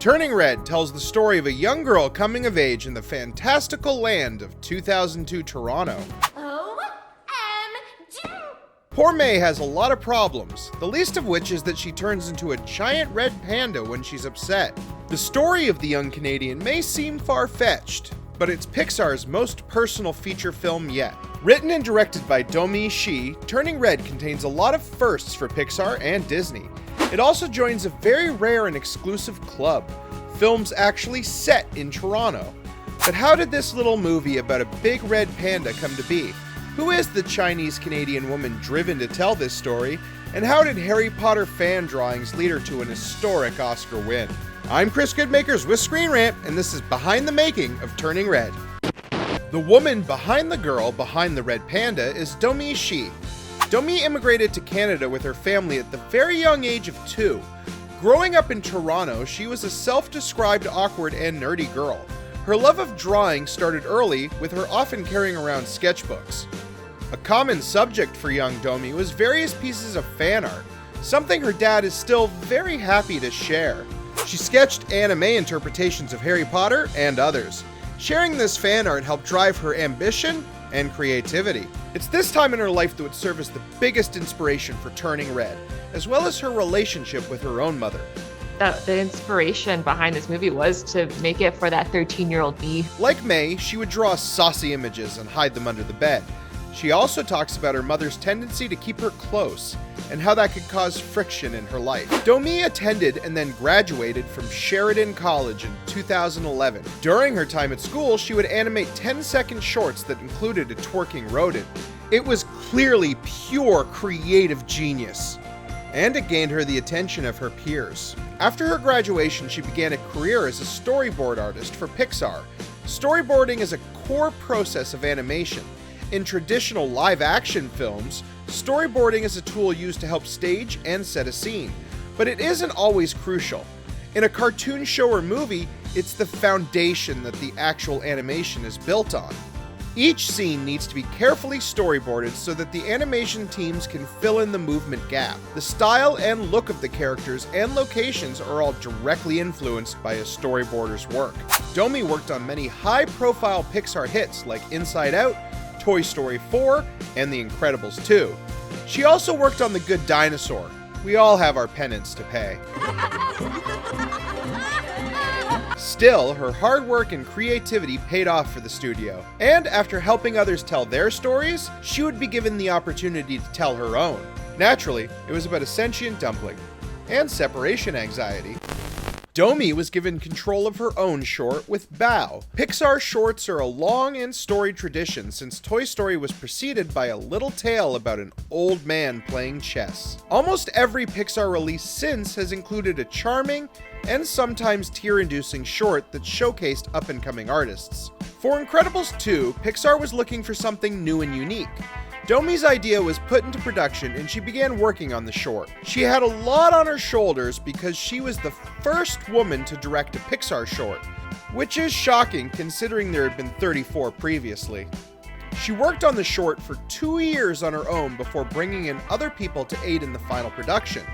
Turning Red tells the story of a young girl coming of age in the fantastical land of 2002 Toronto. OMG! Poor May has a lot of problems, the least of which is that she turns into a giant red panda when she's upset. The story of the young Canadian may seem far-fetched, but it's Pixar's most personal feature film yet. Written and directed by Domee Shi, Turning Red contains a lot of firsts for Pixar and Disney. It also joins a very rare and exclusive club, films actually set in Toronto. But how did this little movie about a big red panda come to be? Who is the Chinese-Canadian woman driven to tell this story? And how did Harry Potter fan drawings lead her to an historic Oscar win? I'm Chris Goodmakers with ScreenRant, and this is Behind the Making of Turning Red. The woman behind the girl behind the red panda is Domee Shi. Domee immigrated to Canada with her family at the very young age of 2. Growing up in Toronto, she was a self-described awkward and nerdy girl. Her love of drawing started early, with her often carrying around sketchbooks. A common subject for young Domee was various pieces of fan art, something her dad is still very happy to share. She sketched anime interpretations of Harry Potter and others. Sharing this fan art helped drive her ambition and creativity. It's this time in her life that would serve as the biggest inspiration for Turning Red, as well as her relationship with her own mother. The inspiration behind this movie was to make it for that 13-year-old me. Like May, she would draw saucy images and hide them under the bed. She also talks about her mother's tendency to keep her close, and how that could cause friction in her life. Domee attended and then graduated from Sheridan College in 2011. During her time at school, she would animate 10-second shorts that included a twerking rodent. It was clearly pure creative genius, and it gained her the attention of her peers. After her graduation, she began a career as a storyboard artist for Pixar. Storyboarding is a core process of animation. In traditional live-action films, storyboarding is a tool used to help stage and set a scene, but it isn't always crucial. In a cartoon show or movie, it's the foundation that the actual animation is built on. Each scene needs to be carefully storyboarded so that the animation teams can fill in the movement gap. The style and look of the characters and locations are all directly influenced by a storyboarder's work. Domee worked on many high-profile Pixar hits like Inside Out, Toy Story 4, and The Incredibles 2. She also worked on The Good Dinosaur. We all have our penance to pay. Still, her hard work and creativity paid off for the studio. And after helping others tell their stories, she would be given the opportunity to tell her own. Naturally, it was about a sentient dumpling and separation anxiety. Domee was given control of her own short with Bao. Pixar shorts are a long and storied tradition since Toy Story was preceded by a little tale about an old man playing chess. Almost every Pixar release since has included a charming and sometimes tear-inducing short that showcased up-and-coming artists. For Incredibles 2, Pixar was looking for something new and unique. Domee's idea was put into production and she began working on the short. She had a lot on her shoulders because she was the first woman to direct a Pixar short, which is shocking considering there had been 34 previously. She worked on the short for 2 years on her own before bringing in other people to aid in the final production.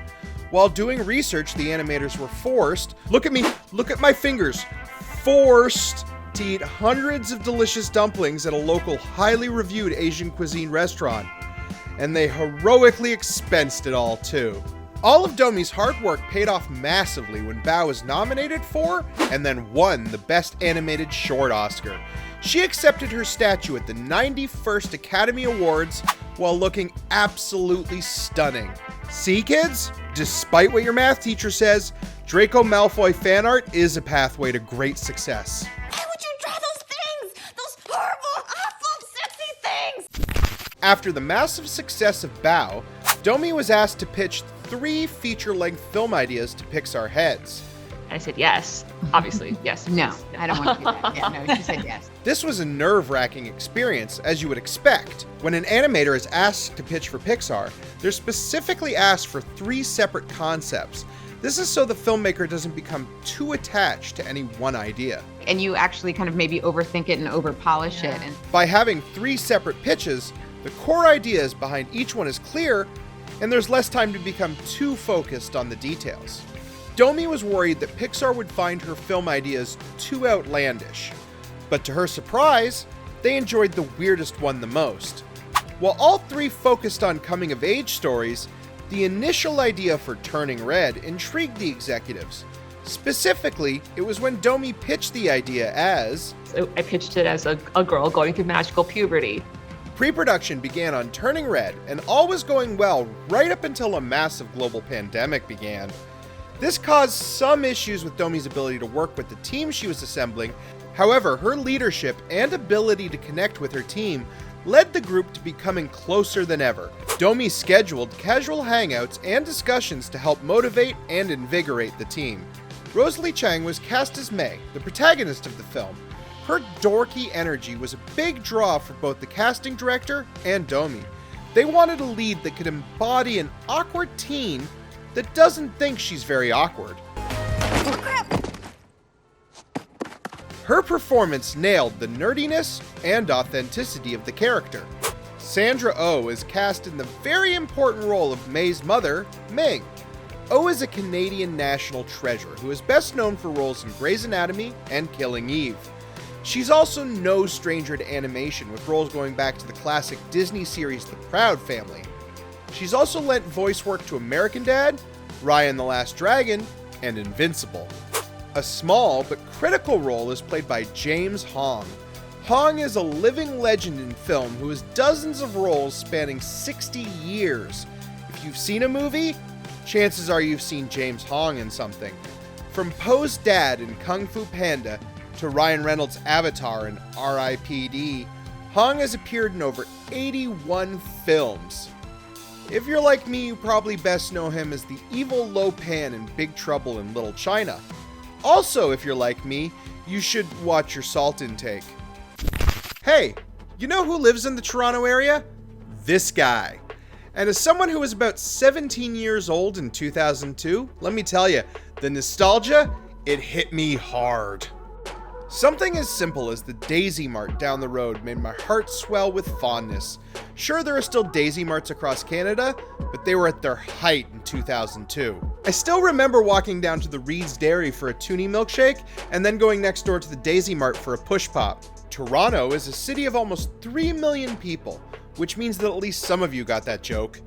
While doing research, the animators were forced, look at me, look at my fingers, forced to eat hundreds of delicious dumplings at a local highly reviewed Asian cuisine restaurant. And they heroically expensed it all too. All of Domee's hard work paid off massively when Bao was nominated for and then won the Best Animated Short Oscar. She accepted her statue at the 91st Academy Awards while looking absolutely stunning. See, kids? Despite what your math teacher says, Draco Malfoy fan art is a pathway to great success. After the massive success of Bao, Domee was asked to pitch 3 feature-length film ideas to Pixar heads. I said yes, obviously, yes. No, I don't want to do that. Yeah, no, she said yes. This was a nerve-wracking experience, as you would expect. When an animator is asked to pitch for Pixar, they're specifically asked for 3 separate concepts. This is so the filmmaker doesn't become too attached to any one idea. And you actually kind of maybe overthink it and over-polish it. And by having 3 separate pitches, the core ideas behind each one is clear, and there's less time to become too focused on the details. Domee was worried that Pixar would find her film ideas too outlandish. But to her surprise, they enjoyed the weirdest one the most. While all three focused on coming-of-age stories, the initial idea for Turning Red intrigued the executives. Specifically, it was when Domee pitched the idea as... So I pitched it as a girl going through magical puberty. Pre-production began on Turning Red, and all was going well right up until a massive global pandemic began. This caused some issues with Domee's ability to work with the team she was assembling. However, her leadership and ability to connect with her team led the group to becoming closer than ever. Domee scheduled casual hangouts and discussions to help motivate and invigorate the team. Rosalie Chang was cast as May, the protagonist of the film. Her dorky energy was a big draw for both the casting director and Domee. They wanted a lead that could embody an awkward teen that doesn't think she's very awkward. Her performance nailed the nerdiness and authenticity of the character. Sandra Oh is cast in the very important role of May's mother, Ming. Oh is a Canadian national treasure who is best known for roles in Grey's Anatomy and Killing Eve. She's also no stranger to animation, with roles going back to the classic Disney series The Proud Family. She's also lent voice work to American Dad, Raya the Last Dragon, and Invincible. A small but critical role is played by James Hong. Hong is a living legend in film who has dozens of roles spanning 60 years. If you've seen a movie, chances are you've seen James Hong in something. From Poe's dad in Kung Fu Panda to Ryan Reynolds' Avatar in R.I.P.D., Hong has appeared in over 81 films. If you're like me, you probably best know him as the evil Lo Pan in Big Trouble in Little China. Also, if you're like me, you should watch your salt intake. Hey, you know who lives in the Toronto area? This guy. And as someone who was about 17 years old in 2002, let me tell you, the nostalgia, it hit me hard. Something as simple as the Daisy Mart down the road made my heart swell with fondness. Sure, there are still Daisy Marts across Canada, but they were at their height in 2002. I still remember walking down to the Reed's Dairy for a toonie milkshake, and then going next door to the Daisy Mart for a push pop. Toronto is a city of almost 3 million people, which means that at least some of you got that joke.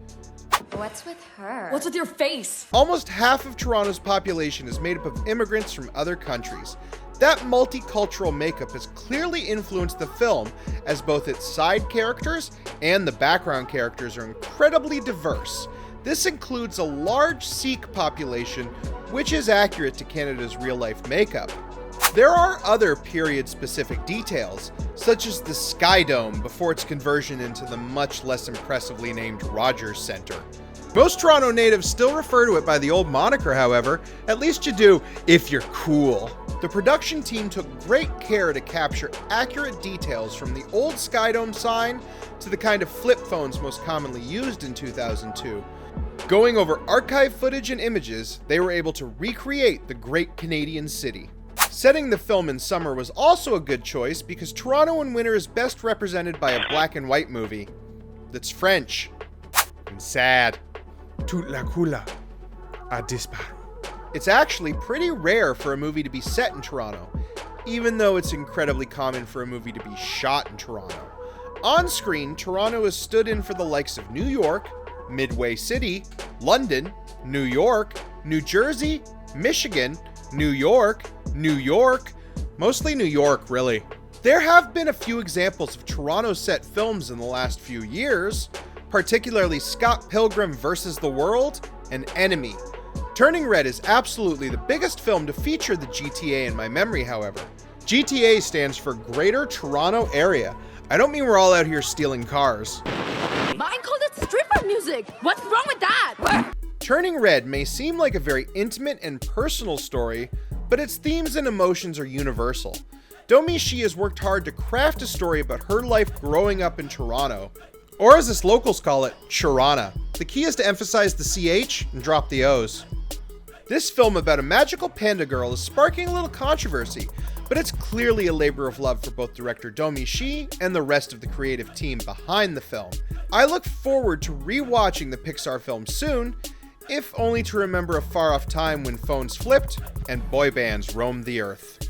What's with her? What's with your face? Almost half of Toronto's population is made up of immigrants from other countries. That multicultural makeup has clearly influenced the film, as both its side characters and the background characters are incredibly diverse. This includes a large Sikh population, which is accurate to Canada's real-life makeup. There are other period-specific details, such as the Sky Dome before its conversion into the much less impressively named Rogers Centre. Most Toronto natives still refer to it by the old moniker, however. At least you do if you're cool. The production team took great care to capture accurate details from the old Sky Dome sign to the kind of flip phones most commonly used in 2002. Going over archive footage and images, they were able to recreate the great Canadian city. Setting the film in summer was also a good choice because Toronto in winter is best represented by a black and white movie that's French and sad. Toute la couleur a disparu. It's actually pretty rare for a movie to be set in Toronto, even though it's incredibly common for a movie to be shot in Toronto. On screen, Toronto is stood in for the likes of New York, Midway City, London, New York, New Jersey, Michigan, New York, mostly New York, really. There have been a few examples of Toronto set films in the last few years, particularly Scott Pilgrim vs. the World and Enemy. Turning Red is absolutely the biggest film to feature the GTA in my memory, however. GTA stands for Greater Toronto Area. I don't mean we're all out here stealing cars. Mine called it stripper music. What's wrong with that? Turning Red may seem like a very intimate and personal story, but its themes and emotions are universal. Domee Shi has worked hard to craft a story about her life growing up in Toronto, or as us locals call it, Sharana. The key is to emphasize the CH and drop the O's. This film about a magical panda girl is sparking a little controversy, but it's clearly a labor of love for both director Domee Shi and the rest of the creative team behind the film. I look forward to rewatching the Pixar film soon, if only to remember a far-off time when phones flipped and boy bands roamed the earth.